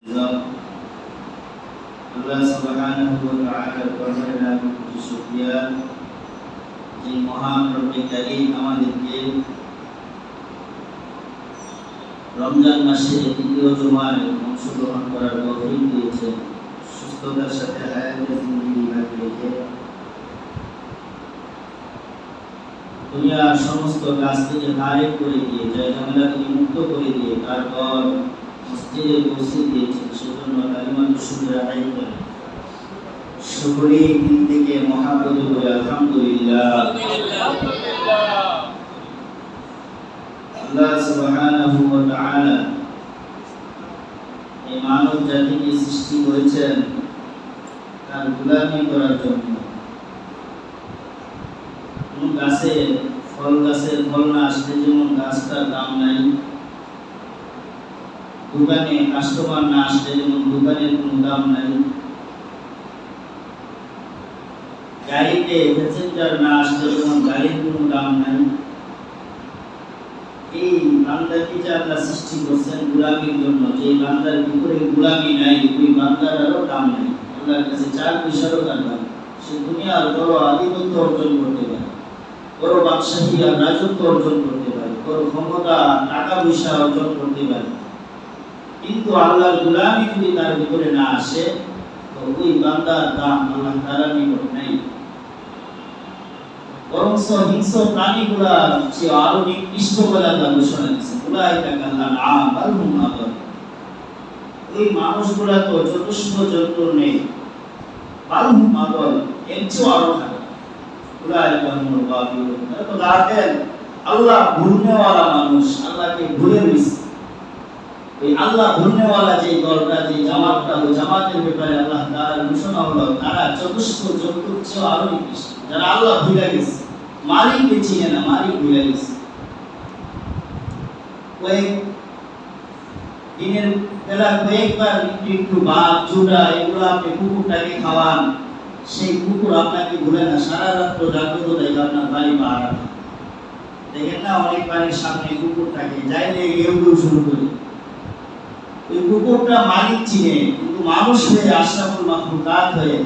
আল্লাহ সুবহানাহু ওয়া তাআলা করবেন কোটি শুকরিয়া যে মহান রব্বে কারীম আমাদেরকে রমজান মাসে তৃতীয় জুমায় অংশগ্রহণ করার তৌফিক দিয়েছেন, সুস্থতার সাথে হায়াতের জিন্দেগি বাঁচিয়েছে। দুনিয়ার সমস্ত কাজ থেকে ফারিগ করে দিয়ে জয় ঝামেলা থেকে মুক্ত করে দিয়ে তারপর মসজিদে পৌঁছে দিয়েছেন, সেজন্য কালিমাতুশ শুকর আদায় করেন। শুকরি দিল থেকে মহাব্বত করে আলহামদুলিল্লাহ। আল্লাহ সুবহানাহু ওয়া তাআলা এই মানব জাতিকে সৃষ্টি করেছেন তার গোলামি করার জন্য। কোন গাছের ফল না আসলে যেমন গাছটার দাম নাই, দোকানে কাস্টমার না আসলে যেমন দোকানের কোনো দাম নাই, গাড়িতে প্যাসেঞ্জার না আসলে যেমন গাড়ির কোনো দাম নাই, এই বান্দাকে যে আল্লাহ সৃষ্টি করছেন গোলামির জন্য, যে বান্দার ভিতরে গোলামি নাই ওই বান্দারও দাম নাই। আল্লাহর কাছে 4 পয়সারও দাম নাই। সে দুনিয়ার বড় আধিপত্য অর্জন করতে পারে, বড় বাদশাহী আর রাজত্ব অর্জন করতে পারে, বড় ক্ষমতা টাকা পয়সা অর্জন করতে পারে, কিন্তু আল্লাহর গোলামি যদি তার ভিতরে না আসে তো ওই বান্দার দাম আল্লাহ তাআলার নিকট নাই। বরং হিংস্র প্রাণীগুলা সে আরো নিকৃষ্ট বলে আল্লাহ ঘোষণা দিয়েছেন, উলাইকা কাল্লানআম বাল হুম আদল। ওই মানুষগুলা তো চতুষ্প জন্তুর নেই, বাল হুম আদল, এর চেয়েও আরো খারাপ। উলাইকা হুমুল গাফিলুন, তারা তো গাফেল, আল্লাহ ভুলনেওয়ালা মানুষ, আল্লাহকে ভুলে গেছে। ওই আল্লাহ ভুলনেওয়ালা যে দলটা, যে জামাতটা, ওই জামাতের ব্যাপারে আল্লাহ তাআলার ঘোষণা হলো তারা চতুষ্প জন্তুর চেয়েও আরো নিকৃষ্ট। যারা আল্লাহ ভুলে গেছে, মালিককে চিনে না, মালিক ভুলে গেছে। দিনের বেলা কয়েকবার একটু ভাত চূড়া এগুলো আপনি কুকুরটাকে খাওয়ান, সেই কুকুর আপনাকে ভুলে না, সারা রাত জাগ্রত থাকে আপনার বাড়ি পাহারা। দেখেন না অনেক বাড়ির সামনে কুকুর থাকে, যাইলে গেউ গেউ শুরু করে। ওই কুকুরটা মালিক চিনে, কিন্তু মানুষ হয়ে আশরাফুল মাখলুকাত হয়ে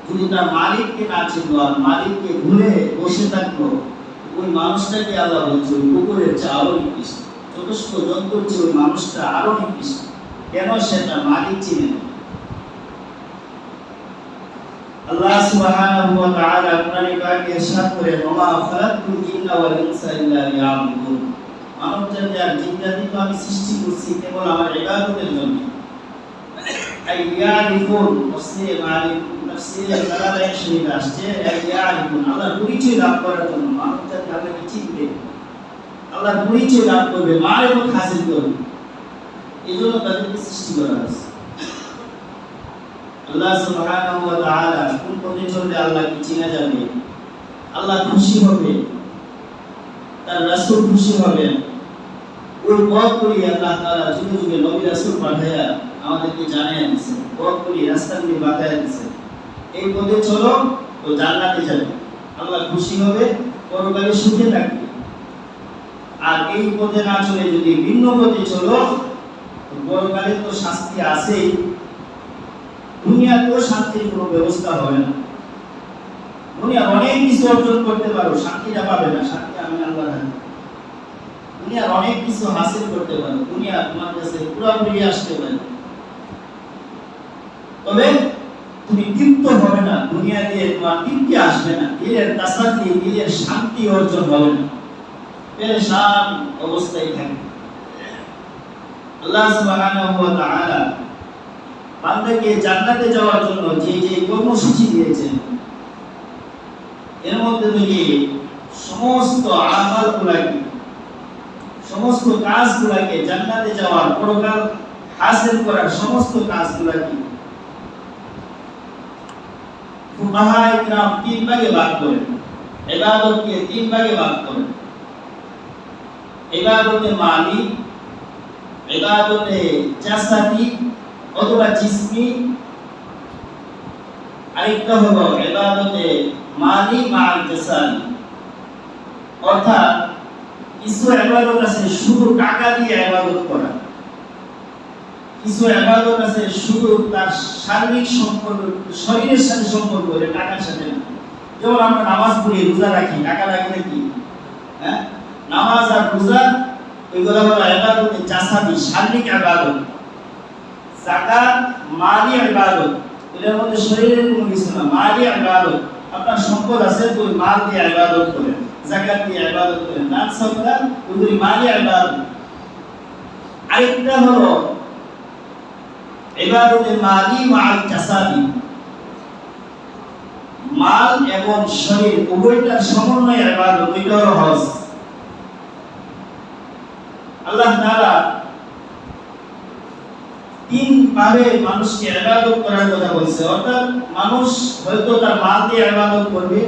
যদি তার মালিককে না চিনলো আর মালিককে ভুলে বসে থাকলো, ওই মানুষটাকে আল্লাহ বলছে ওই কুকুরের চেয়ে আরো নিকৃষ্ট, চতুষ্প জন্তুর চেয়ে ওই মানুষটা আরো নিকৃষ্ট। কেন? সেটা মালিক চিনে না। আল্লাহ সুবহানাহু ওয়া তাআলা কোরআনে পাকে ইরশাদ করেন, ওয়া মা খালাকতুল জিন্না ওয়াল ইনসা ইল্লা লিয়াবুদুন। মানব জাতি আর জিন জাতিকে আমি সৃষ্টি করেছি কেবল আমার ইবাদতের জন্য। আই ইয়ারিফুন তাফসীর মালিক তাফসীরে সালাতায়ে শরীফ আসছে, আই ইয়ারিফুন আল্লাহর পরিচয় লাভ করার জন্য। মানব জাতি আল্লাহকে চিনবে, আল্লাহর পরিচয় লাভ করবে, মারিফত হাসিল করবে, এজন্য তাদেরকে সৃষ্টি করা হয়েছে। আল্লাহ সুবহানাহু ওয়া তাআলা কোন পথে চললে আল্লাহকে চিনা যাবে, আল্লাহ খুশি হবে, তার রাসূল খুশি হবেন, ওই পথগুলি আল্লাহ তাআলা যুগে যুগে নবী রাসূল পাঠায়া আমাদেরকে জানিয়ে দিয়েছেন, পথগুলি রাস্তাগুলি বাতায় দিয়েছেন। এই পথে চলো তো জান্নাতে যাবে, আল্লাহ খুশি হবে, পরকালে সুখে থাকবে। আর এই পথে না চলে যদি ভিন্ন পথে চলো তো পরকালে তো শাস্তি আছেই, দুনিয়াতেও শান্তির কোনো ব্যবস্থা হবে না। দুনিয়া অনেক কিছু অর্জন করতে পারো, শান্তিটা পাবে না। শান্তি আমি আল্লাহর হাতে। দুনিয়ার অনেক কিছু হাসিল করতে পারো, দুনিয়া তোমার কাছে পুরোপুরি আসতে পারে, তবে তুমি তৃপ্ত হবে না। দুনিয়া দিয়ে তোমার তৃপ্তি আসবে না, দিলের তাসাল্লি, দিলের শান্তি অর্জন হবে না, পেরেশান অবস্থায় থাকবে। আল্লাহ সুবহানাহু ওয়া তাআলা বান্দাকে জান্নাতে যাওয়ার জন্য যে যে কর্মসূচি দিয়েছেন, এর মধ্যে থেকে সমস্ত আমালগুলোকে, সমস্ত কাজগুলোকে, জান্নাতে যাওয়ার পরকাল হাসিল করার সমস্ত কাজগুলোকে ফুকাহায়ে কিরাম 3 ভাগে ভাগ করেন। ইবাদতকে 3 ভাগে ভাগ করেন। ইবাদতে মালি, ইবাদতে জাসাদি অথবা জিসমি, আরেকটা হলো ইবাদতে মালি মা'আল জাসাদি। অর্থাৎ কিছু ইবাদত আছে শুধু টাকা দিয়ে ইবাদত করা, কিছু ইবাদত আছে শুধু তার শারীরিক সম্পর্ক, শরীরের সাথে সম্পর্ক, এটা টাকার সাথে না। যেমন আমরা নামাজ পড়ি, রোজা রাখি, টাকা লাগে নাকি? হ্যাঁ, নামাজ আর রোজা এগুলো হলো ইবাদতে জাসাদি, শারীরিক ইবাদত। যাকাত মালি ইবাদত, এর মধ্যে শরীরের কোনো কিছু না, মালি ইবাদত। আপনার সম্পদ আছে, তুই মাল দিয়ে ইবাদত করেন, যাকাত দিয়ে ইবাদত করেন, দান সদকা, ওগুলি মালি ইবাদত। আরেকটা হলো ইবাদতে মালি মাল জাসাদি, মাল এবং শরীর উভয়টার সমন্বয়ে ইবাদত, এটা হলো হজ। আল্লাহ তাআলা তিন ভাবে মানুষকে ইবাদত করার কথা বলছে। অর্থাৎ মানুষ হয়তো তার মাল দিয়ে ইবাদত করবে,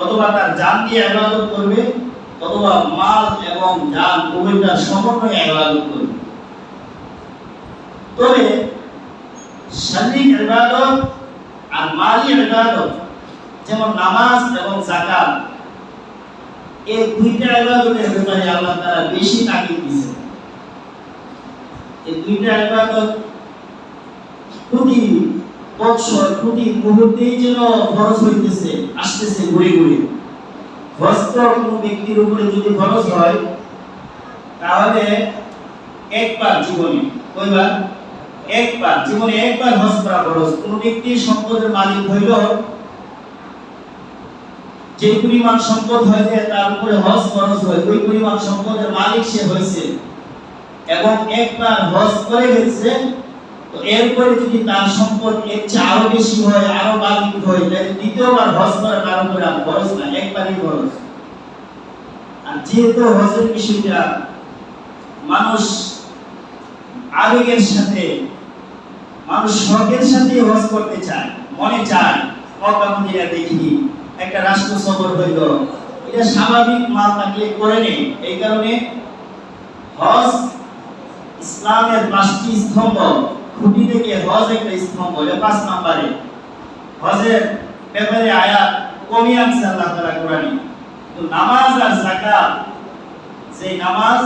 অথবা তার জান দিয়ে ইবাদত করবে, অথবা মাল এবং জান উভয়টার সমন্বয়ে ইবাদত করবে। তবে শারীরিক ইবাদত আর মালি ইবাদত, যেমন নামাজ এবং যাকাত, এই দুইটা ইবাদতের ব্যাপারে আল্লাহ তাআলা বেশি তাকিদ দিয়েছেন। এই দুইটা ইবাদত প্রতি বছর, প্রতি মুহূর্তেই যেন ফরজ হইতেছে, আসতেছে ঘুরে ঘুরে। হজ তো কোনো ব্যক্তির উপরে যদি ফরজ হয়, তাহলে একবার জীবনে, কয়বার? একবার জীবনে একবার হজ করা ফরজ। কোন ব্যক্তি সম্পদের মালিক হইল, যে পরিমাণ সম্পদ হইলে তার উপরে হজ ফরজ হয়, ওই পরিমাণ সম্পদের মালিক সে হয়েছে এবং একবার হজ করে গেছে, তো এরপরে যদি তার সম্পদ এর চেয়ে আরো বেশি হয়, আরো বাড়তি হয়, তাহলে দ্বিতীয়বার হজ করা তার উপরে আর ফরজ না, একবারই ফরজ। আর যেহেতু হজের বিষয়টা মানুষ আবেগের সাথে, মানুষ শখের সাথে হজ করতে চায়, মনে চায়, মক্কা মদিনা দেখি, একটা রাষ্ট্র সফর হইল, এটা স্বাভাবিক মাল থাকলে করে নেই। এই কারণে হজ ইসলামের 5টি স্তম্ভ, খুঁটি থেকে হজ একটা স্তম্ভ, এটা 5 নম্বরে। হজের ব্যাপারে আয়াত কমিয়ে আনছে আল্লাহ তাআলা কোরআনে। তো নামাজ আর যাকাত, যে নামাজ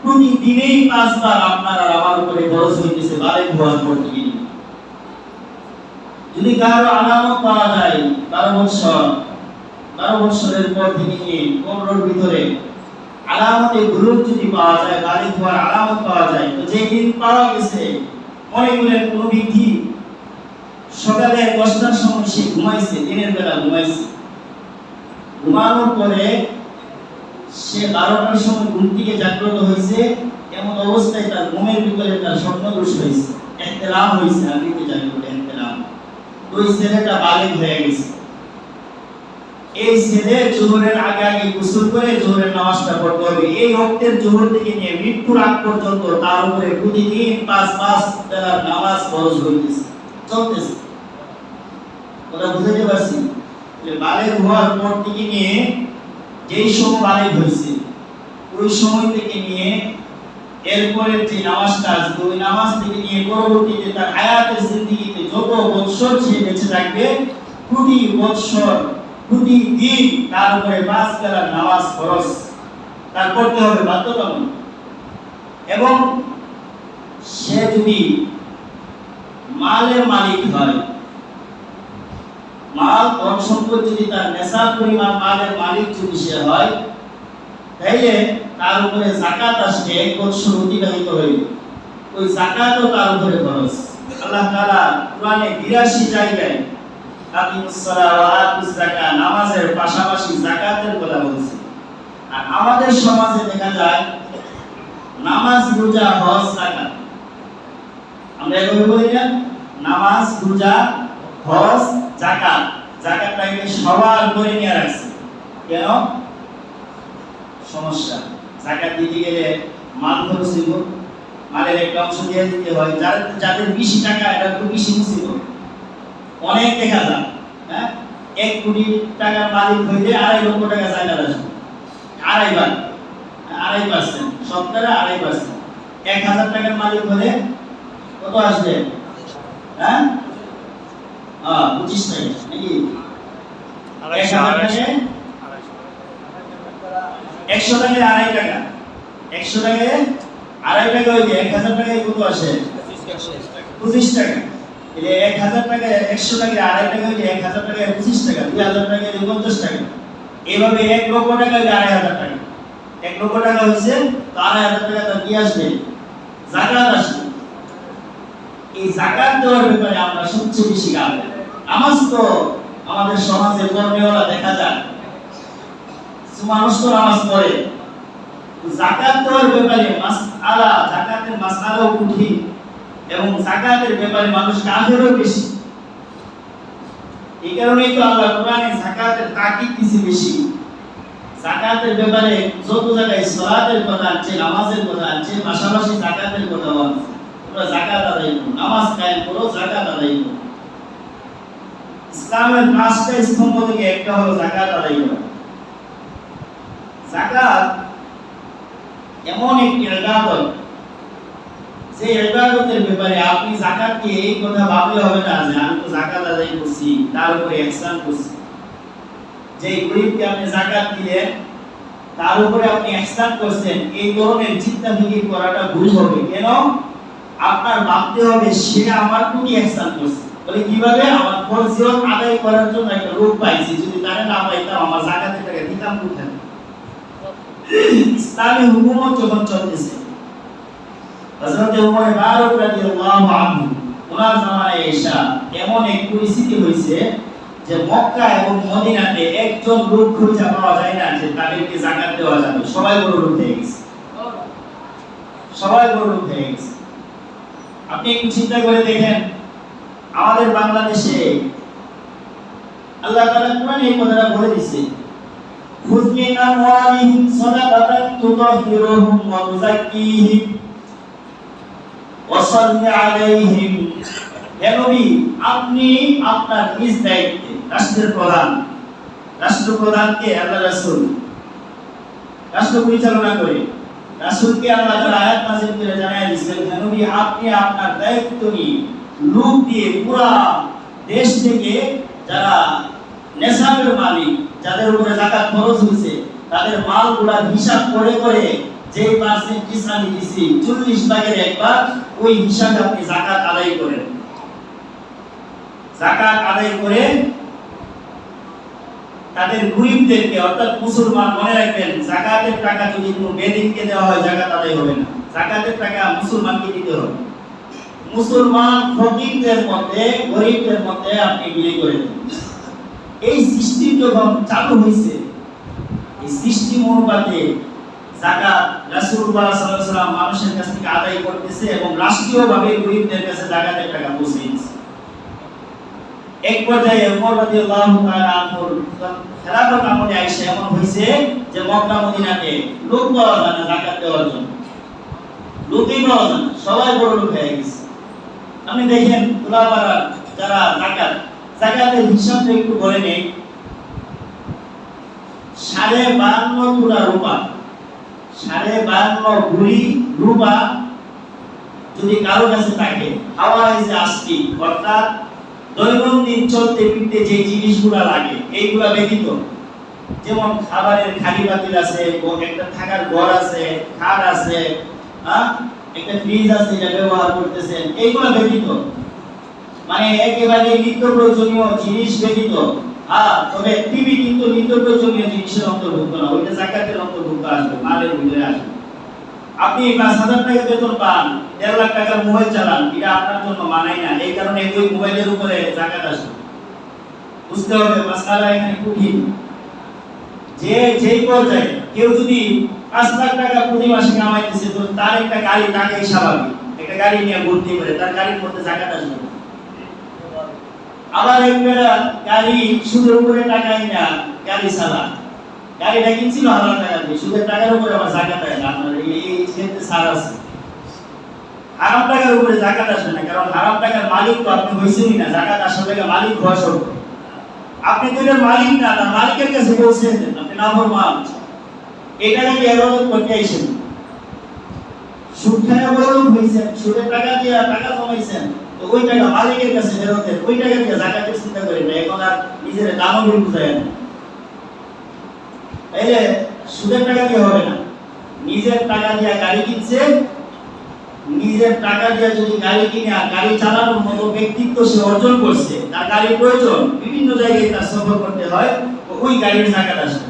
প্রতিদিনই 5 বার আপনার আর আমার উপরে ফরজ হইতেছে, বালেগ হওয়ার পর থেকে। যদি কারো আলামত পাওয়া যায় 12 বছরের পর থেকে নিয়ে 15 ভিতরে আলামতে গুরুত যদি পাওয়া যায়, বালিগ হওয়ার আলামত পাওয়া যায়, তো যে দিন পাওয়া গেছে, মনে করেন কোন ব্যক্তি সকালে 10টার সময় সে ঘুমাইছে, দিনের বেলা ঘুমাইছে, ঘুমানোর পরে সে 12টার সময় ঘুম থেকে জাগ্রত হয়েছে, এমন অবস্থায় তার ঘুমের ভিতরে তার স্বপ্নদোষ হয়েছে, ইহতিলাম হয়েছে, আগে জাগ্রত ইহতিলাম, ওই ছেলেটা বালিগ হয়ে গেছে। এই ছেলে জোহরের আগে আগে গোসল করে জোহরের নামাজটা পড়তে হবে। এই ওয়াক্তের জোহর থেকে নিয়ে মৃত্যুর আগ পর্যন্ত তার উপরে প্রতিদিন 5 বেলার নামাজ ফরজ হইতেছে, চলতেছে। কথা বুঝতে পারছি? যে বালিগ হওয়ার পর থেকে নিয়ে যেই সময় বালিগ হয়েছে, ওই সময় থেকে নিয়ে এরপরে যে নামাজটা আসবে, ওই নামাজ থেকে নিয়ে পরবর্তীতে তার হায়াতের জিন্দেগিতে যত বছর সে বেঁচে থাকবে, প্রতি বছর প্রতিদিন তার উপরে 5 বেলার নামাজ ফরজ তার পড়তে হবে বাধ্যতামূলক। এবং সে যদি মালের মালিক হয়, মাল ধন সম্পদ যদি তার নেশার পরিমাণ মালের মালিক যদি সে হয়, তাইলে তার উপরে যাকাত আসবে, 1 বছর অতিবাহিত হইবে, ওই যাকাতও তার উপরে ফরজ। আল্লাহ তাআলা কোরআনে 82 জায়গায় আকিমুস সালাহ ওয়া আতুজ যাকাত, নামাজের পাশাপাশি যাকাতের কথা বলছে। আর আমাদের সমাজে দেখা যায় নামাজ, রোজা, হজ, যাকাত, আমরা এভাবে বলি না, নামাজ, রোজা, হজ, যাকাত। যাকাতটাকে সবার করে নিয়ে রাখছে, কেন? সমস্যা, যাকাত দিতে গেলে মাল খরচ হইব, মালের একটা অংশ দিয়ে দিতে হয়, যাদের বেশি টাকা, এটা তো বেশি মুসিবত। অনেক দেখা যায়, হ্যাঁ, 1 কোটি টাকার মালিক হইলে 2.5 লক্ষ টাকা যাকাত আসবে, 2.5% সরকারে 2.5%। 1000 টাকার মালিক হলে কত আসবে? হ্যাঁ, 25 টাকা নাকি? 1000 টাকায় 100 টাকায় 2.5 টাকা, 100 টাকায় 2.5 টাকা হইলে 1000 টাকায় কত আসে? 25 টাকা। এলে 1000 টাকা 100 টাকা 2.5 টাকা হইলে 1000 টাকা 25 টাকা, 2000 টাকা 50 টাকা। এইভাবে 1 লক্ষ টাকা 2.5 টাকা। 1 লক্ষ টাকা হইছে তো 2.5 টাকা তো কি আসবে? যাকাত আসবে। এই যাকাত দেওয়ার ব্যাপারে আমরা সবচেয়ে বেশি গাফেল। নামাজ তো আমাদের সমাজে পড়নেওয়ালা দেখা যায়, মানুষ তো নামাজ পড়ে, যাকাত দেওয়ার ব্যাপারে মাসআলা, যাকাতের মাসআলাও কঠিন এবং যাকাতের ব্যাপারে মানুষ কাফেরও বেশি। এই কারণেই তো আল্লাহ কোরআনে যাকাতের তাকিদ দিয়েছে বেশি। যাকাতের ব্যাপারে যত জায়গায় সালাতের কথা আছে, নামাজের কথা আছে, পাশাপাশি যাকাতের কথা আছে। তোমরা যাকাত আদায় করো, নামাজ কায়েম করো, যাকাত আদায় করো। ইসলামের 5টা স্তম্ভ থেকে একটা হলো যাকাত আদায় করা। যাকাত এমন একটি ইবাদত, যে ইবাদতের ব্যাপারে আপনি যাকাতকে এই কথা ভাবলে হবে না যে আমি তো যাকাত আদায় করছি, তার উপরে ইহসান করছি। যে গরিবকে আপনি যাকাত দিলেন, তার উপরে আপনি ইহসান করছেন, এই ধরনের চিন্তা ফিকির করাটা ভুল হবে। কেন? আপনার ভাবতে হবে সে আমার প্রতি ইহসান করছে। বলে কিভাবে? আমার ফরজিয়ত আদায় করার জন্য একটা রূপ পাইছি, যদি তারে না পাইতাম আমার যাকাতের টাকা দিতাম কোথায়? ইসলামী হুকুমত যখন চলতেছে, হযরত ওমর ফারুক রাদিয়াল্লাহু আনহু ওনার জামানায় এসা এমন এক পরিস্থিতি হয়েছে যে মক্কা এবং মদিনাতে একজন লোক খুঁজে পাওয়া যায় না যে তাদেরকে যাকাত দেওয়া যাবে। সবাই বড় লোক হয়ে গেছে, সবাই বড় লোক হয়ে গেছে। আপনি একটু চিন্তা করে দেখেন, আমাদের বাংলাদেশে আল্লাহ তাআলা কোরআনে এই কথাটা বলে দিয়েছে, খুয মিন আমওয়ালিহিম সাদাকাতান তুতাহহিরুহুম ওয়া তুযাক্কিহিম ওয়া সাল্লি আলাইহিম। হে নবী, আপনি আপনার নিজ দায়িত্বে, রাষ্ট্রপ্রধানকে আল্লাহ রাসূল রাষ্ট্র পরিচালনা করে, রাসূলকে আল্লাহ তাআলা আয়াত নাযিল করে জানায় দিয়েছেন, হে নবী, আপনি আপনার দায়িত্ব নিয়ে লোক দিয়ে পুরা দেশ থেকে যারা নেশাবের মালিক, যাদের উপরে যাকাত খরচ হয়েছে, তাদের মালগুলা হিসাব করে করে যে পার্সেন্টেজ আমি দিছি 40 ভাগের 1 ভাগ, ওই হিসাবে আপনি যাকাত আদায় করেন। যাকাত আদায় করে তাদের গরিবদেরকে, অর্থাৎ মুসলমান, মনে রাখবেন যাকাতের টাকা যদি কোনো বেদিনকে দেওয়া হয় যাকাত আদায় হবে না। যাকাতের টাকা মুসলমানকে দিতে হবে। মুসলমান ফকিরদের মধ্যে, গরিবদের মধ্যে আপনি বিলি করে দেন। এই সিস্টেম যখন চালু হয়েছে, এই সিস্টেম অনুপাতে যাকাত রাসূলুল্লাহ সাল্লাল্লাহু আলাইহি ওয়াসাল্লাম মানুষের কাছ থেকে আদায় করতেছে এবং রাষ্ট্রীয়ভাবে গরিবদের কাছে যাকাতের টাকা পৌঁছে দিচ্ছে। এক পর্যায়ে ওমর রাদিয়াল্লাহু তাআলা আনহুর খেলাফত আমলে আইসা এমন হয়েছে যে মক্কা মদিনাতে লোক পাওয়া যায় না যাকাত দেওয়ার জন্য, লোকই পাওয়া যায় না, সবাই বড় লোক হয়ে গেছে। আপনি দেখেন উলামারা যারা যাকাতের হিসাবটা একটু বলে নেই। 52.5 তোলা রূপা, 52.5 ভরি রূপা যদি কারো কাছে থাকে, হাওয়ায় যে আসতি, অর্থাৎ দৈনন্দিন চলতে ফিরতে যে জিনিসগুলো লাগে এইগুলা ব্যতীত, যেমন খাবারের খালি বাতিল আছে, একটা থাকার ঘর আছে, খাট আছে, একটা ফ্রিজ আছে যেটা ব্যবহার করতেছেন, এইগুলা ব্যতীত, মানে একেবারে নিত্য প্রয়োজনীয় জিনিস ব্যতীত, তবে টিভি কিন্তু নিত্য প্রয়োজনীয় জিনিসের অন্তর্ভুক্ত না, ওইটা যাকাতের অন্তর্ভুক্ত আসবে, মালের ভিতরে আসবে। আপনি 5,000 টাকা বেতন পান, 1.5 লাখ টাকার মোবাইল চালান, এটা আপনার জন্য মানায় না, এই কারণে ওই মোবাইলের উপরে যাকাত আসবে। বুঝতে হবে মাসআলা এখানে কঠিন। যেই পর্যায়ে কেউ যদি 5 লাখ টাকা প্রতি মাসে কামাইতেছে, তো তার একটা গাড়ি টাকাই স্বাভাবিক, একটা গাড়ি নিয়ে ঘুরতে পারে, তার গাড়ির মধ্যে যাকাত আসবে। আবার একটা গাড়ি সুদের উপরে টাকাই না, গাড়ি চালান, গাড়িটা কিনছিল হালাল টাকা দিয়ে, সুদের টাকার উপরে আবার যাকাত আসবে না। আপনার এই ক্ষেত্রে ছাড় আছে। হারাম টাকার উপরে যাকাত আসবে না, কারণ হারাম টাকার মালিক তো আপনি হইছেনই না, যাকাত আসার টাকা মালিক হওয়া শর্ত। আপনি তো এর মালিক না, তার মালিকের কাছে পৌঁছে দেন, আপনি নাফরমান। এই টাকা দিয়ে এবাদত করতে আইছেন, সুদ খায়া বড়লোক হইছেন, সুদের টাকা দিয়ে টাকা জমাইছেন, তো ওই টাকা মালিকের কাছে ফেরত দেন, ওই টাকা দিয়ে যাকাতের চিন্তা করেন না, এখন আর নিজের দামও বুঝায় না। তাইলে সুদের টাকা দিয়ে হবে না, নিজের টাকা দিয়ে গাড়ি কিনছেন, নিজের টাকা দিয়ে যদি গাড়ি কিনে আর গাড়ি চালানোর মতো ব্যক্তিত্ব সে অর্জন করছে, তার গাড়ির প্রয়োজন, বিভিন্ন জায়গায় তার সফর করতে হয়, ওই গাড়ির জাকাত আসে।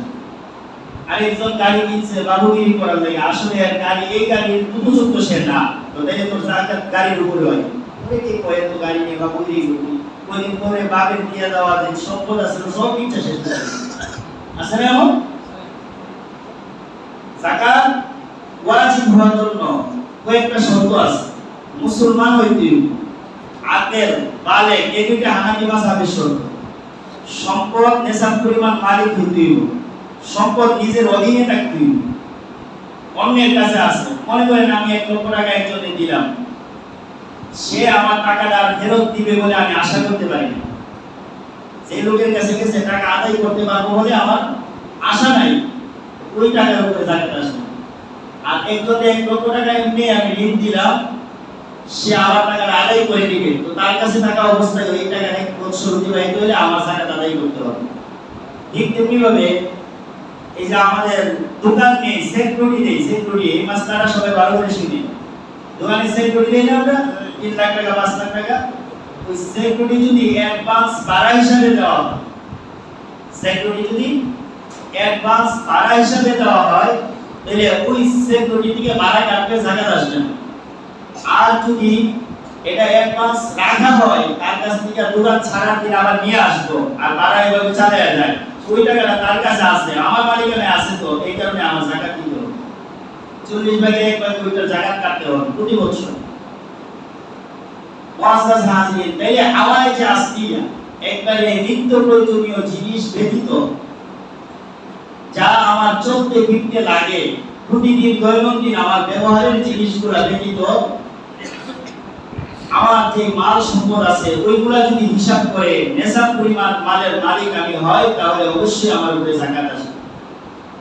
আরেকজন গাড়ি কিনছে বাবুগিরি করার লাগে, আসলে আর গাড়ি এই গাড়ির উপযুক্ত সে না, তো তাই তোর জাকাত গাড়ির উপরে হয়। অনেকে কয়ে তো গাড়ি নিয়ে বাবুগিরি করবি, কোনদিন পরে বাপের দিয়ে দেওয়া যে সম্পদ আছে সব ইচ্ছা শেষ করে আছে না। এমন জাকাত ওয়াজিব হওয়ার জন্য কয়েকটা শর্ত আছে। মুসলমান হইতে আকেল বালেগ, এই দুইটা হানাফি মাযহাবের শর্ত। সম্পদ নেশাব পরিমাণ মালিক হইতে হইব, সম্পদ নিজের অধীনে থাকতে হইব, অন্যের কাছে আছে। মনে করেন আমি 1 লক্ষ টাকা একজনে দিলাম, সে আমার টাকাটা ফেরত দিবে বলে আমি আশা করতে পারি না। যে লোকের কাছে গেছে টাকা আদায় করতে পারবো বলে আমার আশা নাই, ওই টাকার উপরে জাকাত আসে। আর একজনে 1 লক্ষ টাকা এমনি আমি ঋণ দিলাম, সে আমার টাকা আদায় করে দিবে, তো তার কাছে থাকা অবস্থায় ওই টাকা 1 বছর অতিবাহিত হলে আমার জাকাত আদায় করতে হবে। ঠিক তেমনি ভাবে এই যে আমাদের দোকান নেই, সিকিউরিটি নেই, সিকিউরিটি এই মাসটারা সবাই ভালো করে শুনি। দোকানে সিকিউরিটি নেই না, আমরা 3 লাখ টাকা 5 লাখ টাকা, ওই সিকিউরিটি যদি অ্যাডভান্স ভাড়া হিসাবে দেওয়া হয়, সিকিউরিটি যদি অ্যাডভান্স ভাড়া হিসাবে দেওয়া হয়, তাহলে ওই সিকিউরিটি থেকে ভাড়া কাটবে, জাকাত আসবে না। আর যদি এটা অ্যাডভান্স রাখা হয়, তার কাছ থেকে দোকান ছাড়ার দিন আবার নিয়ে আসবো আর ভাড়া এভাবে চালায়া যায়, ওই টাকাটা তার কাছে আছে, আমার মালিকানায় আছে, তো এই কারণে আমার জাকাত দিতে হবে। 40 ভাগের 1 ভাগ ওইটার জাকাত কাটতে হবে প্রতি বছর। ওয়াসাস হাজির, তাইলে হাওয়ায় যে আসতিয়া একবারে নিত্য প্রয়োজনীয় জিনিস ব্যতীত, যা আমার চলতে ফিরতে লাগে প্রতিদিন দৈনন্দিন আমার ব্যবহারের জিনিসগুলো ব্যতীত আমার যে মাল সম্পদ আছে ওইগুলা যদি হিসাব করে নেশাব পরিমাণ মালের মালিক আমি হয়, তাহলে অবশ্যই আমার উপরে জাকাত আসে।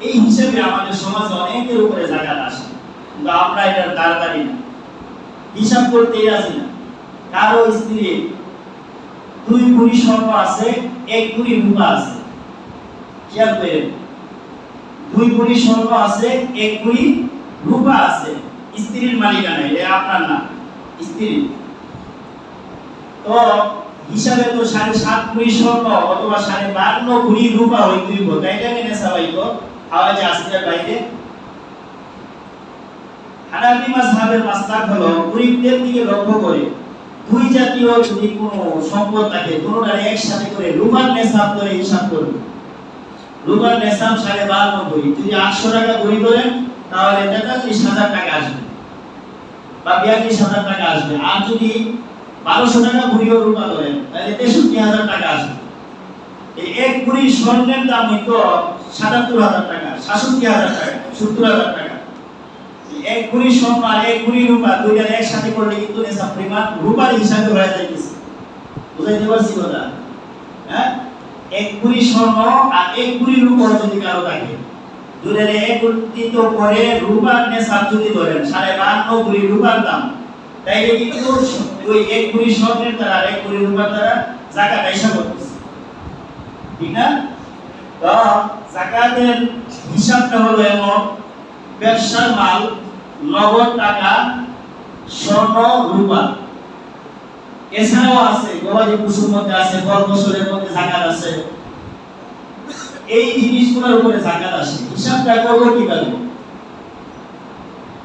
এই হিসাবে আমাদের সমাজে অনেকের উপরে জাকাত আসে, কিন্তু আমরা এটার তাড়াতাড়ি না, হিসাব করতেই রাজি না। কারো স্ত্রী 2 ভরি স্বর্ণ আছে, 1 ভরি রূপা আছে, খেয়াল করে 2 ভরি স্বর্ণ আছে, 1 ভরি রূপা আছে, স্ত্রীর মালিকানা, এটা আপনার না, স্ত্রীর। তো হিসাবে তো 7.5 ভরি স্বর্ণ অথবা 52 ভরি রূপা হইতে হইব, তাইলে মেনে সবাইতো আওয়াজে আসতে বাইরে। হানাফি মাযহাবের মাসলাক হলো গরীবদের দিকে লক্ষ্য করে 2 জাতীয় যদি কোনো সম্পদ থাকে, দুটোটার একসাথে করে রূপার নেশাব করে হিসাব করবে। রূপার নেশাব 52 ভরি, যদি 800 টাকা ভরি ধরেন তাহলে 43,000 টাকা আসবে বা 42,000 টাকা আসবে। আর যদি 1200 টাকা ভরিও রূপা ধরেন তাহলে 63,000 টাকা আসবে। এই 1 ভরি স্বর্ণের দাম হইতো 77,000 টাকা, 67,000 টাকা, 70,000 টাকা। 1 ভরি স্বর্ণ আর 1 ভরি রূপা দুইটার একসাথে করলে কিন্তু নেশাব পরিমাণ রূপার হিসাবে হয়ে যাইতেছে। বুঝাইতে পারছি কথা? হ্যাঁ, 1 ভরি স্বর্ণ আর 1 ভরি রূপা যদি কারো থাকে, দুইটার একত্রিত করে রূপার নেশাব যদি ধরেন 52 ভরি রূপার দাম, তাইলে কিন্তু ওই 1 ভরি স্বর্ণের দ্বারা আর 1 ভরি রূপার দ্বারা জাকাত হিসাব করতেছে, ঠিক না? তো জাকাতের হিসাবটা হলো এমন, ব্যবসার মাল, নগদ টাকা, স্বর্ণ, রূপা, এছাড়াও আছে গবাদি পশুর মধ্যে আছে, ফল ফসলের মধ্যে জাকাত আছে, এই জিনিসগুলোর উপরে জাকাত আসে। হিসাবটা করবো কিভাবে?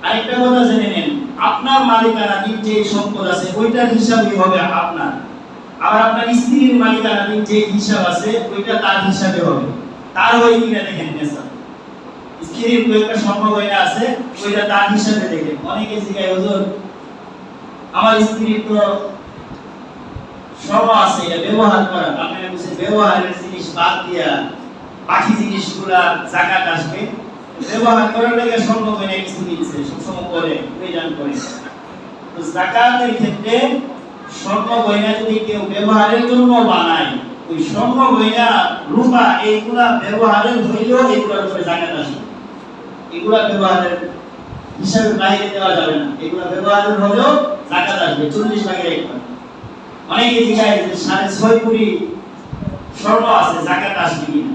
আরেকটা কথা জেনে নেন, আপনার মালিকানাধীন যে সম্পদ আছে ওইটার হিসাবই হবে আপনার, আবার আপনার স্ত্রীর মালিকানাধীন যে হিসাব আছে ওইটা তার হিসাবে হবে। তার হয় কিনা দেখেন নেশাব, স্ত্রীর একটা স্বর্ণ গয়না আছে ওইটা তার হিসাবে দেখেন। অনেকে জিজ্ঞাসা, হুজুর আমার স্ত্রীর তো স্বর্ণ আছে, এটা ব্যবহার করা, আপনারা বলছেন ব্যবহারের জিনিস বাদ দিয়া বাকি জিনিসগুলা জাকাত আসবে। ব্যবহার করার লাগে স্বর্ণ গয়না কিছু দিচ্ছে, সবসময় করে প্রয়োজন করে। তো জাকাতের ক্ষেত্রে স্বর্ণ গয়না যদি কেউ ব্যবহারের জন্য বানায়, ওই স্বর্ণ গয়না, রূপা, এইগুলা ব্যবহারের হইলেও এগুলোর উপরে জাকাত আসবে। এগুলা ব্যবহারের হিসাবে বাইরে দেওয়া যাবে না, এগুলা ব্যবহারের হলেও জাকাত আসবে 40 ভাগের 1 ভাগ। অনেকে জিজ্ঞাসা যে 6.5 ভরি স্বর্ণ আছে, জাকাত আসবে কিনা?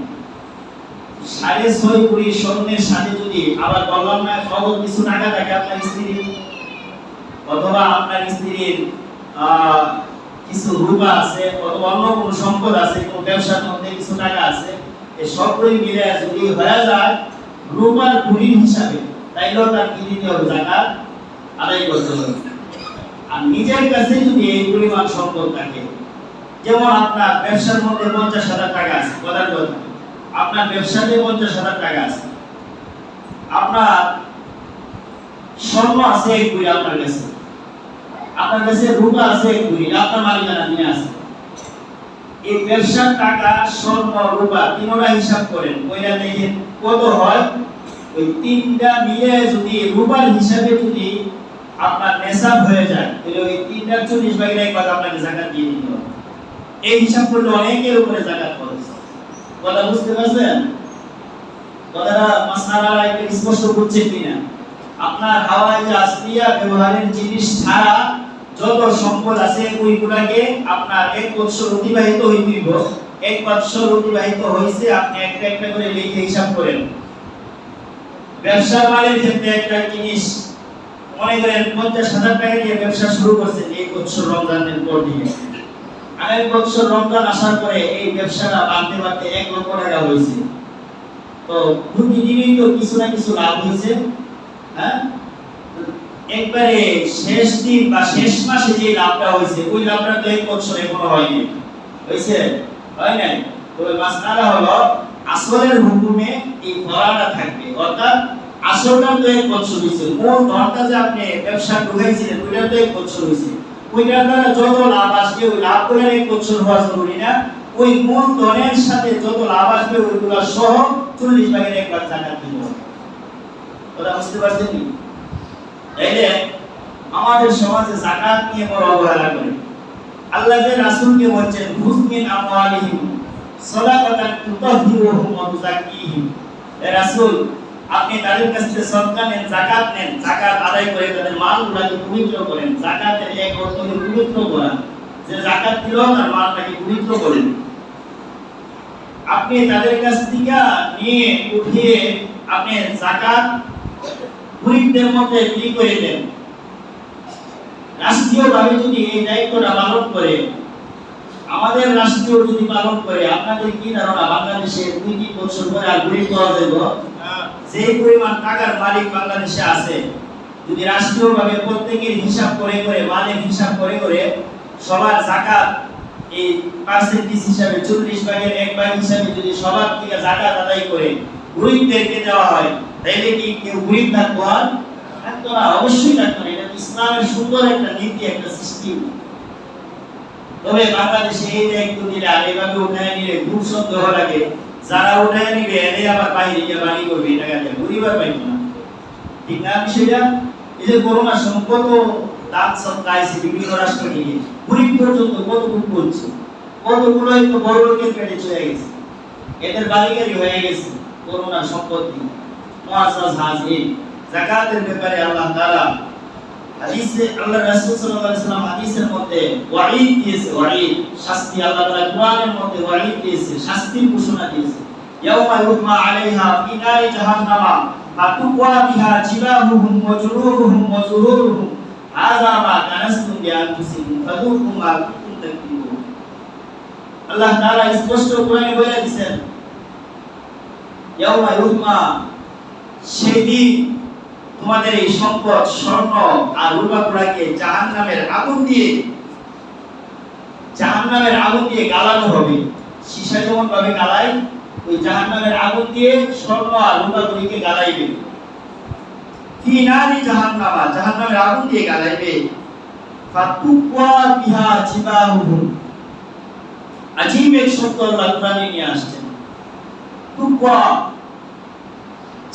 6.5 ভরি স্বর্ণের সাথে যদি আবার বললাম না খবর কিছু টাকা থাকে আপনার স্ত্রীর, অথবা আপনার স্ত্রীর কিছু রূপা আছে, অথবা অন্য কোনো সম্পদ আছে, কোনো ব্যবসার মধ্যে কিছু টাকা আছে, এই সবগুলোই মিলে যদি হয়ে যায় রূপার গুণীর হিসাবে, তাইলেও তার কি দিতে হবে? যাকাত আদায় করতে হবে। আর নিজের কাছে যদি এই পরিমাণ সম্পদ থাকে, যেমন আপনার ব্যবসার মধ্যে 50,000 টাকা আছে, কথার কথা, আপনার ব্যবসাতে 50,000 টাকা আছে, আপনার স্বর্ণ আছে 1 ভরি আপনার কাছে, আপনার কাছে রূপা আছে 1 ভরি, আপনার মালিকানা নিয়ে আছে। এই ব্যবসার টাকা, স্বর্ণ, রূপা তিনটা হিসাব করেন, কইরা দেখেন কত হয়। ওই তিনটা মিলে যদি রূপার হিসাবে যদি আপনার নেশাব হয়ে যায়, তাহলে ওই 3টার 40 ভাগের 1 ভাগ আপনাকে যাকাত দিয়ে দিতে হবে। এই হিসাব করলে অনেকের উপরে যাকাত খরচ। কথা বুঝতে পারছেন? কথাটা মাসআলা একটু স্পষ্ট বুঝছেন কিনা? আপনার হাওয়ায় যে আসলিয়া ব্যবহারের জিনিস ছাড়া যত সম্পদ আছে ওইগুলাকে আপনার 1 বছর অতিবাহিত হইব, 1 বছর অতিবাহিত হইছে, আপনি একটা একটা করে লিখে হিসাব করেন। ব্যবসা মালের ক্ষেত্রে একটা জিনিস মনে করেন 50,000 টাকা দিয়ে ব্যবসা শুরু করছেন এই বছর রমজানের পর দিয়ে, আগের বছর রমজান আসার পরে এই ব্যবসাটা বাড়তে বাড়তে 1 লক্ষ টাকা হয়েছে। তো প্রতিদিনই তো কিছু না কিছু লাভ হয়েছে। হ্যাঁ, একবারে শেষ দিন বা শেষ মাসে যে লাভটা হয়েছে ওই লাভটা তো 1 বছর এখনো হয়নি, হয়েছে? হয় নাই? তো মাসআলা হলো আসলের হুকুমে এই ফরাটা থাকবে, অর্থাৎ আসলটা তো 1 বছর হয়েছে, মূল ধনটা যে আপনি ব্যবসা ঢুকাইছিলেন ওইটা তো 1 বছর হয়েছে, ওইটার দ্বারা যত লাভ আসবে ওই লাভগুলো 1 বছর হওয়া জরুরি না, ওই মূল ধনের সাথে যত লাভ আসবে ওইগুলো সহ 40 ভাগের 1 ভাগ যাকাত দিতে হবে। ওটা বুঝতে পারছেন কি? তাইলে আমাদের সমাজে যাকাত নিয়ে বড় অবহেলা করে। আল্লাহ যে রাসূলকে বলছেন হুজমিন আমওয়ালিহিম সাদাকাতান তুতাহহিরুহুম ওয়া তুযাক্কিহিম, এ রাসূল আপনি তাদের কাছ থেকে সদকা নেন, যাকাত নেন, যাকাত আদায় করে তাদের মালগুলোকে পবিত্র করেন। যাকাতের এক অর্থ হলো পবিত্র করা, যে যাকাত দিল তার মালটাকে পবিত্র করেন। আপনি তাদের কাছ থেকে নিয়ে উঠিয়ে আপনি যাকাত গরিবদের মধ্যে বিলি করে দেন। রাষ্ট্রীয়ভাবে যদি এই দায়িত্বটা পালন করে, আমাদের রাষ্ট্রীয় যদি পালন করে, আপনাদের কি ধারণা বাংলাদেশে 2-3 বছর পরে আর গরিব পাওয়া যাবে? যে পরিমাণ টাকার মালিক বাংলাদেশে আছে, যদি রাষ্ট্রীয়ভাবে প্রত্যেকের হিসাব করে করে, মালের হিসাব করে করে সবার যাকাত এই পার্সেন্টেজ হিসাবে 40 ভাগের 1 ভাগ হিসাবে যদি সবার থেকে যাকাত আদায় করে গরিবদেরকে দেওয়া হয়, তাইলে কি কেউ গরিব থাকবো? আর থাকতো না, অবশ্যই থাকতো না। এটা ইসলামের সুন্দর একটা নীতি, একটা সিস্টেম। তবে বাংলাদেশে এই দায়িত্ব দিলে আর এইভাবে উঠায় নিলে খুব সন্দেহ লাগে, যারা উঠায় নিবে এনে আবার বাইরে গিয়ে বাড়ি করবে, এই টাকা দিয়ে গরিব আর পাইতো না। ঠিক না বিষয়টা? এই যে করোনার সময় কত দান সদকা আইছে বিভিন্ন রাষ্ট্র থেকে, গরিব পর্যন্ত কতটুকু করছে, কতগুলোই তো বড় লোকের পেটে চলে গেছে, এদের বাড়িগাড়ি হয়ে গেছে করোনার সম্পত্তি। মুআজ্জাজ হাজির, যাকাতের ব্যাপারে আল্লাহ তাআলা হাদিসে, আল্লাহ রাসূল সাল্লাল্লাহু আলাইহি ওয়াসাল্লাম হাদিসের মধ্যে ওয়াঈদ দিয়েছে, ওয়াঈদ শাস্তি, আল্লাহ তাআলা কোরআনের মধ্যে ওয়াঈদ দিয়েছে, শাস্তির ঘোষণা দিয়েছে। ইয়াউমা ইউহমা আলাইহা ফি নারি জাহান্নামা ফাতুকওয়া বিহা জিবাহুহুম ওয়া জুরুহুম ওয়া যুহুরুহুম হাযা মা কানাসতুম বিআনফুসিকুম ফাযুকু মা কুনতুম তাকফিরুন। আল্লাহ তাআলা স্পষ্ট কোরআনে বলে দিয়েছেন, ইয়াউমা ইউহমা, সেদিন তোমাদের এই সম্পদ স্বর্ণ আর রূপাগুলোকে জাহান্নামের আগুন দিয়ে গালানো হবে। সীসা যেমন ভাবে গালায়, ওই জাহান্নামের আগুন দিয়ে স্বর্ণ আর রূপাগুলিকে গালাইবে। ফি নারি জাহান্নামা, জাহান্নামের আগুন দিয়ে গালাইবে। ফাতুকওয়া বিহা জিবাহুহুম, আজীব এক শব্দ আল্লাহ কোরআনে নিয়ে আসছেন। তুকওয়া,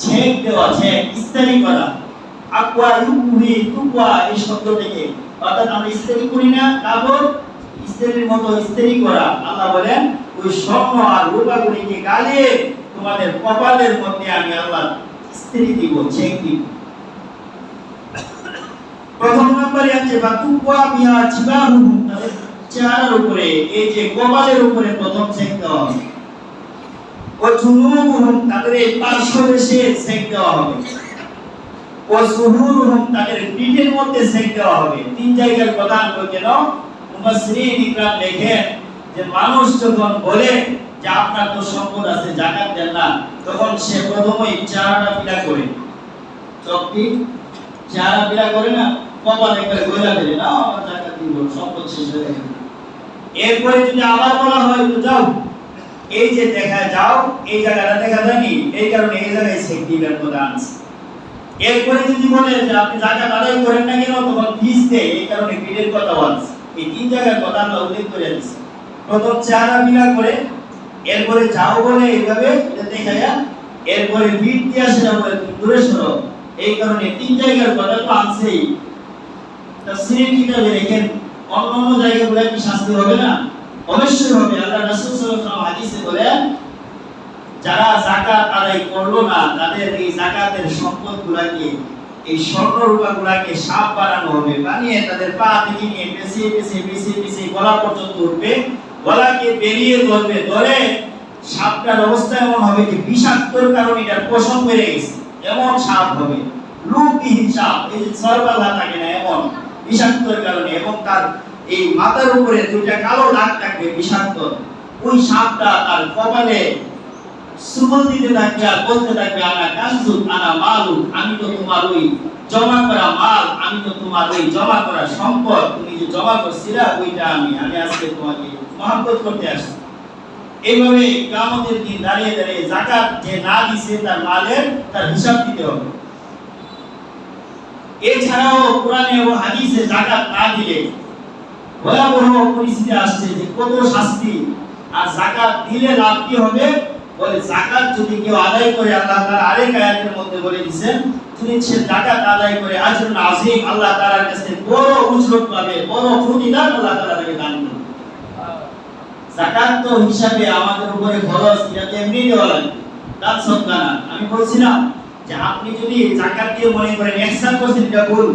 ছেক দেওয়া, ছেক ইস্তারি করা। আকওয়া ইউকুহি, তুকওয়া এই শব্দ থেকে, অর্থাৎ আমরা ইস্তারি করি না কাপড়, ইস্তারির মতো ইস্তারি করা। আল্লাহ বলেন ওই স্বর্ণ আর রূপাগুলিকে গালিয়ে তোমাদের কপালের মধ্যে আমি আল্লাহ ইস্তারি দিব, ছেক দিব। প্রথম নম্বরে আছে ফাতুকওয়া বিহা জিবাহুহুম, তাদের চেহারার উপরে, এই যে কপালের উপরে প্রথম ছেক দেওয়া হবে। ও জুনুবুহুম, তাদের এই পার্শ্বদেশে ছেক দেওয়া হবে। ও ও সুহুরুহুম তাদের পিঠের মধ্যে সেক দেওয়া হবে। তিন জায়গার কথা কেন মুফাসসিরিন ইকরাম লেখেন যে মানুষ যখন বলে যে আপনার তো সম্পদ আছে যাকাত দেন না, তখন সে প্রথমেই চেহারাটা পীড়া করে, চোখটি চেহারা পীড়া করে না, কপাল একবার গইলা ফেলে, না আমার যাকাত দিব, সম্পদ শেষ হয়ে গেছে। এরপরে যদি আবার বলা হয় তো যাও এই যে দেখা যাও এই জায়গাটা দেখা যায়নি, এই কারণে এই জায়গায় সেক দিবেন প্রধান। এরপরে যদি বলে যে আপনি যাকাত আদায় করেন না কেন, তখন ফিস দেয়, এই কারণে বিলের কথা বলছে। এই তিন জায়গার কথা আমরা উল্লেখ করে দিচ্ছি। প্রথম চেহারা পীড়া করে, এরপরে যাও বলে এইভাবে এটা দেখায়া, এরপরে বিট দিয়ে সেটা বলে তুমি দূরে সরো, এই কারণে তিন জায়গার কথা তো আছেই। তাফসীরের কিতাবে দেখেন অন্য জায়গাগুলো কি শাস্তি হবে না? অবশ্যই হবে। আল্লাহ রাসূল সাল্লাল্লাহু আলাইহি ওয়াসাল্লাম হাদিসে বলেন যারা যাকাত আদায় করলো না তাদের এই যাকাতের সম্পদগুলোকে, এই স্বর্ণরূপাগুলোকে সাপ বানানো হবে, বানিয়ে তাদের পা থেকে নিয়ে পেছিয়ে গলা পর্যন্ত উঠবে, গলাকে বেরিয়ে ধরবে, ধরে সাপটার অবস্থা এমন হবে যে বিষাক্তর কারণে এটার পশম বেড়ে গেছে, এমন সাপ হবে, লুপিহীন সাপ, এই যে সরবালা থাকে না এমন বিষাক্তর কারণে, এবং তার এই মাথার উপরে দুইটা কালো দাগ থাকবে বিষাক্ত। ওই সাপটা তার কপালে সুবল দিতে থাকবে আর বলতে থাকবে আনা কানজু আনা মালু, আমি তো তোমার ওই জমা করা মাল, আমি তো তোমার ওই জমা করা সম্পদ, তুমি যে জমা করছিলা ওইটা আমি আজকে তোমাকে মহব্বত করতে আসছি। এইভাবে কিয়ামতের দিন দাঁড়িয়ে দাঁড়িয়ে যাকাত যে না দিছে তার মালের তার হিসাব দিতে হবে। এছাড়াও কোরআনে ও হাদিসে যাকাত না দিলে ভয়াবহ পরিস্থিতি আসছে যে কত শাস্তি। আর যাকাত দিলে লাভ কি হবে? বলে যাকাত যদি কেউ আদায় করে, আল্লাহ তাআলা আরেক আয়াতের মধ্যে বলে দিবেন যদি সে যাকাত আদায় করে আজরুন আযীম, আল্লাহ তাআলার কাছে বড় উজরত পাবে, বড় প্রতিদান আল্লাহ তাআলা তাকে দান করবে। যাকাত তো হিসাবে আমাদের উপরে খরচ, এটা এমনি দেওয়া লাগে, দান সদকা না। আমি বলছিলাম যে আপনি যদি যাকাত দিয়ে মনে করেন ইহসান করছেন, এটা ভুল।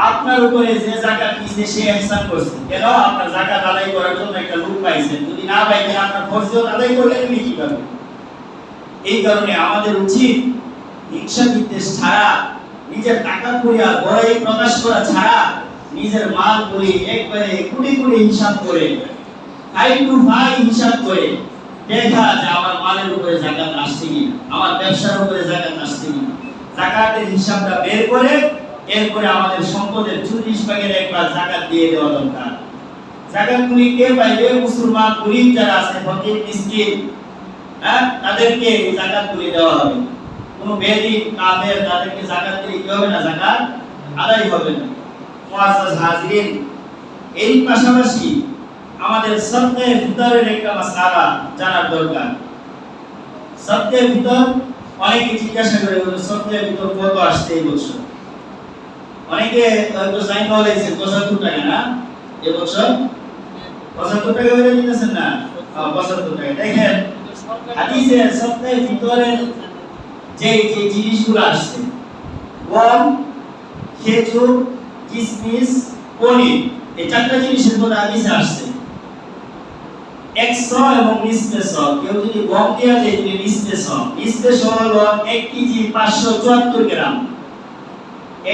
আপনার উপরে যে যাকাত দিয়েছে সে ইহসান করছে, কেন আপনার যাকাত আদায় করার জন্য একটা লোক পাইছেন, যদি না পাইতেন আপনার ফরজিয়ত আদায় করলেন কিভাবে? এই কারণে আমাদের উচিত হিংসা বিদ্বেষ ছাড়া, নিজের টাকা করিয়া বড়াই প্রকাশ করা ছাড়া, নিজের মাল করি একবারে কোটি কোটি হিসাব করে, ফাইল টু ফাইল হিসাব করে দেখা যে আমার মালের উপরে যাকাত আসছে কিনা, আমার ব্যবসার উপরে যাকাত আসছে কিনা, যাকাতের হিসাবটা বের করে এরপরে আমাদের সম্পদের 40 ভাগের একবার যাকাত দিয়ে দেওয়া দরকার। যাকাত গুলি কে পাইবে? মুসলমান গরীব যারা আছে, ফকির মিসকিন, তাদেরকে যাকাত গুলি দেওয়া হবে। কোনো বেদিন কাফের তাদেরকে যাকাত দিলে কি হবে না? যাকাত আদায় হবে না। মুআজ্জাজ হাজিরিন, এর পাশাপাশি আমাদের সবচেয়ে ভিতরের একটা মাসআলা জানার দরকার। সবচেয়ে ভিতর অনেকে জিজ্ঞাসা করে সবচেয়ে ভিতর কত আসছে এই বছর? অনেকে হয়তো সাইন বলেছে 75 টাকা না, এই বছর 75 টাকা করে দিতেছেন না, 75 টাকা। দেখেন হাদিসে সবচেয়ে ভিতরের যে জিনিসগুলো আসছে, গম, খেজুর, কিশমিশ, পনির, এই চারটা জিনিসের কথা হাদিসে আসছে। 100 এবং নিসফে শ। কেউ যদি গম দিয়ে দেয় তাহলে নিসফে শ। নিসফে শ হলো 1 কেজি 574 গ্রাম।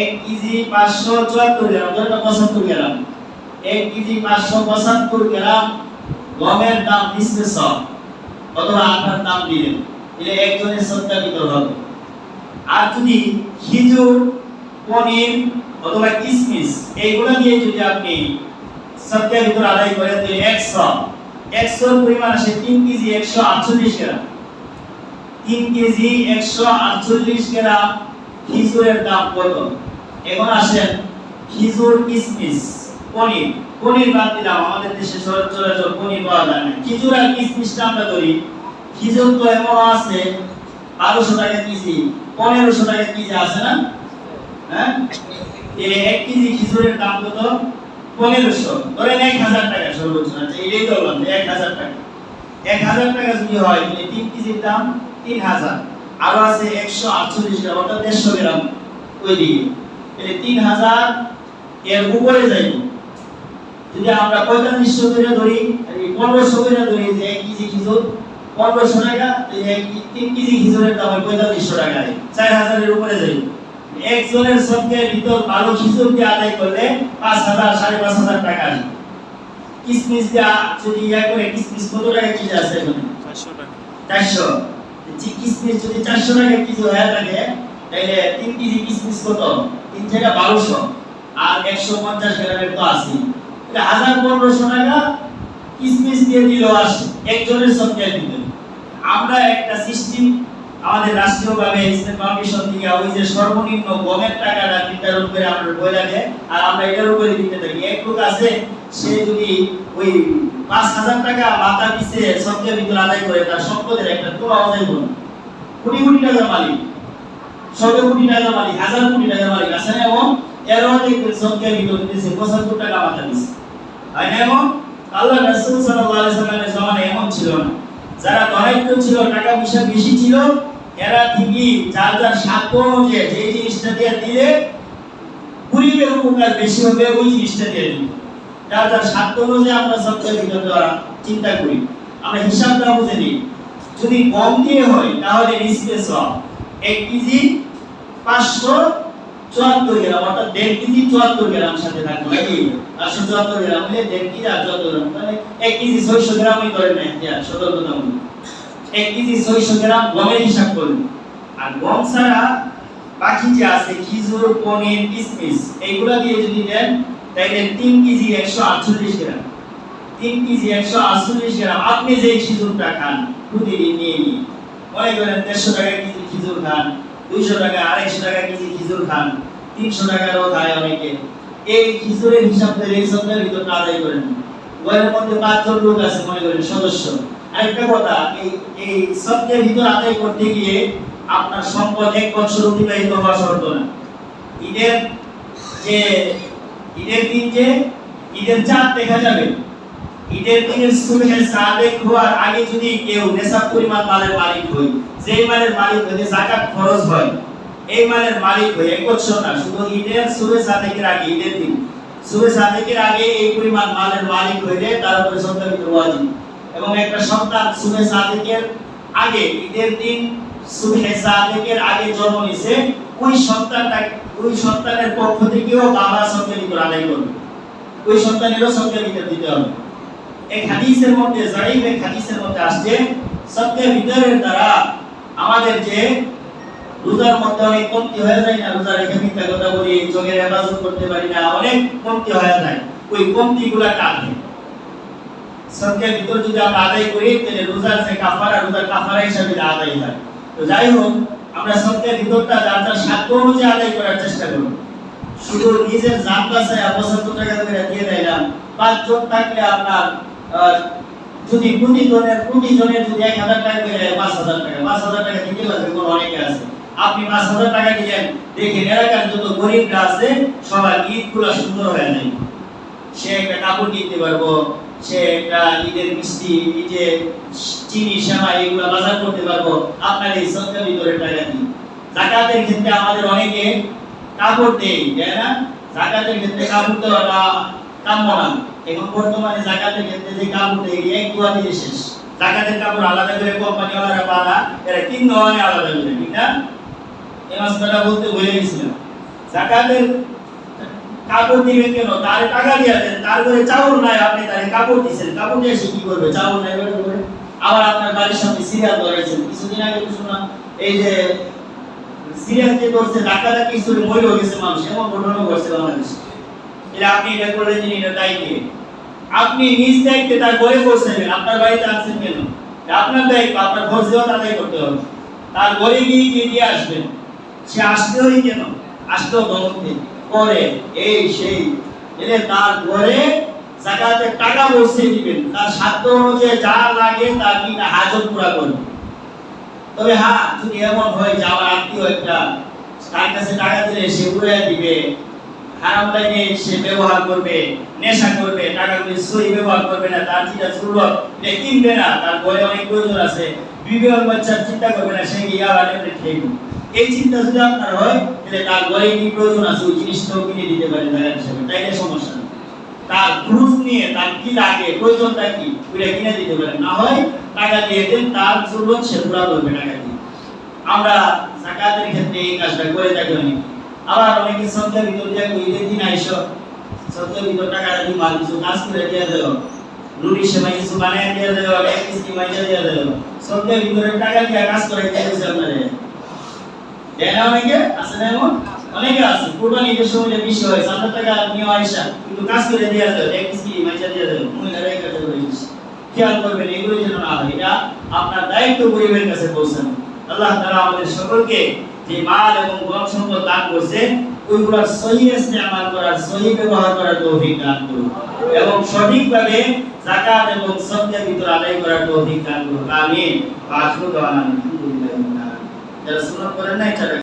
1 কেজি 574 গ্রাম, যেটা 75 গ্রাম। 1 কেজি 575 গ্রাম গমের দাম নিসফে শ, অথবা আটার দাম দিলেন, দিলে একজনের সদকা বিতরণ হবে। আর যদি খেজুর, পনির অথবা কিশমিশ এইগুলো দিয়ে যদি আপনি সদকা বিতরণ আদায় করেন তাহলে 100 পরিমাণ আসে 3 কেজি 148 গ্রাম। 3 কেজি 148 গ্রাম খেজুরের দাম কত? এখন আসেন খেজুর, কিশমিশ, পনির বাদ দিলাম, আমাদের দেশে সচরাচর পনির পাওয়া যায় না। খেজুর আর কিশমিশটা আমরা ধরি। খেজুর তো এমন আছে 1200 টাকা কেজি, 1500 টাকা কেজি আছে না? হ্যাঁ, এই 1 কেজি খেজুরের দাম কত? 1500, ধরেন 1000 টাকা সর্বোচ্চ। আচ্ছা, এটাই তো বললাম 1000 টাকা। 1000 টাকা যদি হয় তাহলে 3 কেজির দাম 3000, আরো আছে 148 গ্রাম, অর্থাৎ 150 গ্রাম ওইদিকে, তাহলে 3000 এর উপরে যাইব। যদি আমরা 4500 করে ধরি, 1500 করে ধরি, যে 1 কেজি খেজুর 1500 টাকা, তাহলে 3 কেজি খেজুরের দাম 4500 টাকা, 4000 এর উপরে যাইব। একজনের সবচেয়ে ভিতর ভালো খিচুড়ি দিয়ে আদায় করলে 5,000 5,500 টাকা আসবে। কিসমিস দিয়ে যদি করে কিসমিস কত টাকা কেজি আছে এখন? 400 টাকা। 400। যে কিসমিস যদি 400 টাকা কেজি হয়ে থাকে তাহলে 3 কেজি কিসমিস কত? 3 থেকে 1200 আর 150 গ্রামের তো আছে। তাহলে 1000-1500 টাকা কিসমিস দিয়ে দিলেও আসে একজনের সবচেয়ে ভিতর। আমরা একটা সিস্টেম আমাদের রাষ্ট্রীয়ভাবে ইসলাম ফাউন্ডেশন থেকে ওই যে সর্বনিম্ন গমের টাকাটা নির্ধারণ করে আমরা বই লাগে আর আমরা এটার উপরে দিতে থাকি। এক লোক আছে সে যদি ওই 5,000 টাকা মাথা পিছে সবচেয়ে ভিতর আদায় করে তার সম্পদের একটা তো আদায় করুন কোটি কোটি টাকার মালিক, 100 কোটি টাকার মালিক, 1000 কোটি টাকার মালিক আছে না? এবং এর অনেক সবচেয়ে ভিতর দিতেছে 75 টাকা মাথা পিছে, হয় না? এবং আল্লাহ রাসূল সাল্লাল্লাহু আলাইহি সাল্লামের জামানায় এমন ছিল না। যারা ধনাঢ্য ছিল, টাকা পয়সা বেশি ছিল, এরা ঠিকই যার যার সাধ্য অনুযায়ী যে জিনিসটা দিয়ে দিলে গরিবের উপকার বেশি হবে ওই জিনিসটা দিয়ে দিল। যার যার সাধ্য অনুযায়ী আমরা সবচেয়ে ভিতর দেওয়ার চিন্তা করি। আমরা হিসাবটা বুঝে নিই। যদি কম দিয়ে হয় তাহলে নিষ্পেষ 1 কেজি 574 গ্রাম, অর্থাৎ 1.5 কেজি 74 গ্রাম সাথে থাকবে নাকি? 574 গ্রাম হলে 1.5 কেজি আর 74 গ্রাম, মানে 1 কেজি 600 গ্রামই ধরে নেন। সতর্কতা মূলক 1 কেজি 600 গ্রাম গমের হিসাব করুন। আর গম ছাড়া বাকি যে আছে খেজুর, পনির, কিশমিশ এইগুলা দিয়ে যদি দেন তাহলে 3 কেজি 148 গ্রাম। 3 কেজি 148 গ্রাম আপনি যে খেজুরটা খান প্রতিদিন নিয়ে নিয়ে মনে করেন 150 টাকা কেজি খেজুর খান, 200 টাকা 250 টাকা কেজি খেজুর খান, 300 টাকারও খায় অনেকে। এই খেজুরের হিসাব করে এই সবটার ভিতর আদায় করেন। ঘরের মধ্যে 5 জন লোক আছে মনে করেন সদস্য। আরেকটা কথা, এই সবটার ভিতর আদায় করতে গিয়ে আপনার সম্পদ 1 বছর অতিবাহিত হওয়া শর্ত না। ঈদের দিন যে ঈদের চাঁদ দেখা যাবে, ঈদের দিনের সুবহে সাদেক হওয়ার আগে যদি কেউ নেশাব পরিমাণ মালের মালিক হয়, যেই মালের মালিক হইলে যাকাত খরচ হয়, এই মালের মালিক হয় 1 বছর না, শুধু ঈদের সুবহে সাদেকের আগে, ঈদের দিন সুবহে সাদেকের আগে এই পরিমাণ মালের মালিক হইলে তার উপরে সদকা দিতে ওয়াজিব। এবং একটা সন্তান সুবহে সাদেকের আগে, ঈদের দিন সুবহে সাদেকের আগে জন্ম নিছে, ওই সন্তানের পক্ষ থেকেও বাবা সদকা দিতে আদায় করবে, ওই সন্তানেরও সদকা দিতে হবে। এক হাদিসের মধ্যে, জাইফ এক হাদিসের মধ্যে আসছে সবচেয়ে ভিতরের দ্বারা আমাদের যে রোজার মধ্যে অনেক কমতি হয়ে যায় না, রোজা রেখে মিথ্যা কথা বলি, চোখের হেফাজত করতে পারি না, অনেক কমতি হয়ে যায়, ওই কমতিগুলা কাটে সবচেয়ে ভিতর যদি আমরা আদায় করি তাহলে রোজার যে কাফারা, রোজার কাফারা হিসাবে আদায় হয়। তো যাই হোক, আমরা সবচেয়ে ভিতরটা যার যার সাধ্য অনুযায়ী আদায় করার চেষ্টা করব। শুধু নিজের জান বাঁচায় 75 টাকা করে দিয়ে দিলাম, 5 জন থাকলে আপনার যদি প্রতিজনের যদি 1000 টাকা করে 5000 টাকা, 5000 টাকা দিতে পারবে কোন অনেকে আছে। আপনি 5000 টাকা দিলেন, দেখেন এলাকার যত গরিবরা আছে সবার ঈদগুলো সুন্দর হয়ে যায়। সে একটা কাপড় কিনতে পারবো, সে একটা ঈদের মিষ্টি, এই যে চিনি, সেমাই এগুলো বাজার করতে পারবো আপনার এই সদকা ভিতরের টাকা দিয়ে। যাকাতের ক্ষেত্রে আমাদের অনেকে কাপড় দেয়, তাই না? যাকাতের ক্ষেত্রে কাপড় দেওয়াটা কাম্য না। এখন বর্তমানে যাকাতের ক্ষেত্রে যে কাপড় দেয় এক দোয়া দিয়ে শেষ। যাকাতের কাপড় আলাদা করে কোম্পানিওয়ালারা বানা, এরা কিনো অনেক আলাদা করে, ঠিক না? এই মাসটা বলতে ভুলে গেছিলাম। যাকাতের কাপড় দিবেন কেন? তার টাকা দিয়ে দেন, তারপরে চাউল নাই, আপনি তারে কাপড় দিবেন, কাপড় দিয়ে সে কি করবে? চাউল নাই বলে করে আবার আপনার বাড়ির সামনে সিরিয়াল ধরেছেন। কিছুদিন আগে শুনলাম এই যে সিরিয়াল যে ধরছে ডাকাতা কিছু মরে গেছে মানুষ, এমন ঘটনা ঘটছে বাংলাদেশে। এটা আপনি এটা করলেন যিনি এটা দায়িত্বে, আপনি নিজ দায়িত্বে তার ঘরে পৌঁছাবেন, আপনার বাড়িতে আছেন কেন? আপনার দায়িত্ব, আপনার ফরজও আদায় করতে হবে। তার ঘরে গিয়ে দিয়ে আসবেন। সে আসতে হয় কেন? আসতেও দমকে করে এই সেই এলে তার ঘরে যাকাতের টাকা বসে দিবেন, তার সাধ্য অনুযায়ী যা লাগে তা কিনা হাজত পুরা করবেন। তবে হ্যাঁ, যদি এমন হয় যে আমার আত্মীয় একটা তার কাছে টাকা দিলে সে উড়াইয়া দিবে, হারাম লাইনে সে ব্যবহার করবে, নেশা করবে, টাকাগুলি সহি ব্যবহার করবে না, তার যেটা জরুরত এটা কিনবে না, তার ঘরে অনেক প্রয়োজন আছে, বিবাহ বাচ্চার চিন্তা করবে না, সে গিয়ে আবার খেয়ে এই চিন্তা যদি আপনার হয় তাহলে তার ঘরে কি প্রয়োজন আছে ওই জিনিসটাও কিনে দিতে পারেন জায়গা হিসেবে, তাইলে সমস্যা নেই। তার খরচ নিয়ে তার কি লাগে, প্রয়োজনটা কি, ওইটা কিনে দিতে পারেন। না হয় টাকা দিয়ে দেন, তার জরুরত সে পুরা করবে টাকা দিয়ে। আমরা যাকাতের ক্ষেত্রে এই কাজটা করে থাকি অনেক। আবার অনেকে সন্ধ্যা ভিতর দিয়ে ঈদের দিন আইসো সন্ধ্যা ভিতর টাকাটা দিয়ে মাল কিছু কাজ করে দিয়ে দেও, রুটি সেমাই কিছু বানায় দিয়ে দেও, এক কিস্তি মাইজা দিয়ে দেও, সন্ধ্যা ভিতরে টাকা দিয়ে কাজ করে দিয়ে দিছে আপনারে। দেয় না অনেকে? আছে না এমন? অনেকে আছে। কুরবানি ঈদের সময় যে বেশি হয় 7 টাকা নিয়ে আইসা কিন্তু কাজ করে দিয়ে দেও, এক কিস্তি মাইজা দিয়ে দেও, মহিলারা এই কাজে করে দিচ্ছে। খেয়াল করবেন এগুলো যেন না হয়, এটা আপনার দায়িত্ব গরিবের কাছে পৌঁছানো। আল্লাহ তাআলা আমাদের সকলকে যে মাল এবং ধন সম্পদ দান করছে ওইগুলোর সহি ইস্তেমাল করার, সহি ব্যবহার করার তৌফিক দান করুন এবং সঠিকভাবে যাকাত এবং সদকা ভিতর আদায় করার তৌফিক দান করুন। আমিন। আখিরু দাওয়ানা আলহামদুলিল্লাহি রাব্বিল আলামিন। যারা সুন্নাত করেন না এটা